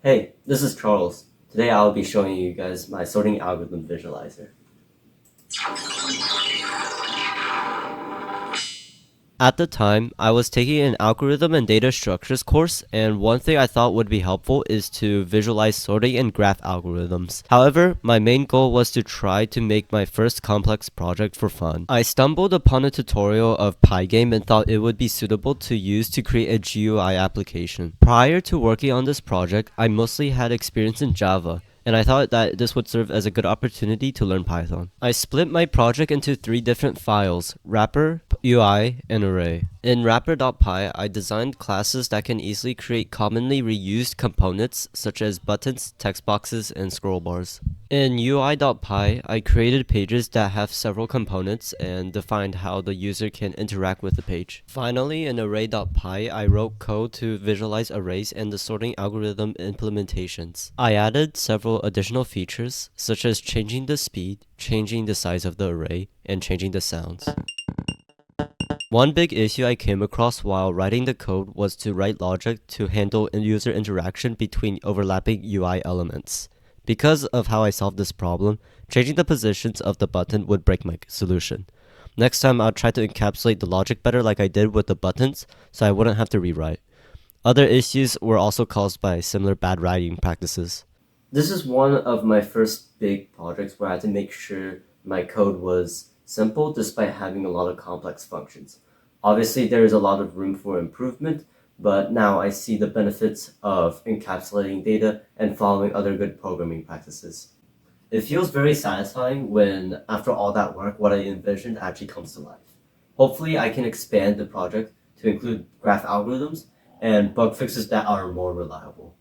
Hey, this is Charles. Today I'll be showing you guys my sorting algorithm visualizer. At the time, I was taking an algorithm and data structures course, and one thing I thought would be helpful is to visualize sorting and graph algorithms. However, my main goal was to try to make my first complex project for fun. I stumbled upon a tutorial of Pygame and thought it would be suitable to use to create a GUI application. Prior to working on this project, I mostly had experience in Java, and I thought that this would serve as a good opportunity to learn Python. I split my project into three different files: wrapper, UI, and array. In wrapper.py, I designed classes that can easily create commonly reused components such as buttons, text boxes, and scroll bars. In UI.py, I created pages that have several components and defined how the user can interact with the page. Finally, in array.py, I wrote code to visualize arrays and the sorting algorithm implementations. I added several additional features, such as changing the speed, changing the size of the array, and changing the sounds. One big issue I came across while writing the code was to write logic to handle user interaction between overlapping UI elements. Because of how I solved this problem, changing the positions of the button would break my solution. Next time, I'll try to encapsulate the logic better like I did with the buttons, so I wouldn't have to rewrite. Other issues were also caused by similar bad writing practices. This is one of my first big projects where I had to make sure my code was simple despite having a lot of complex functions. Obviously, there is a lot of room for improvement, but now I see the benefits of encapsulating data and following other good programming practices. It feels very satisfying when, after all that work, what I envisioned actually comes to life. Hopefully, I can expand the project to include graph algorithms and bug fixes that are more reliable.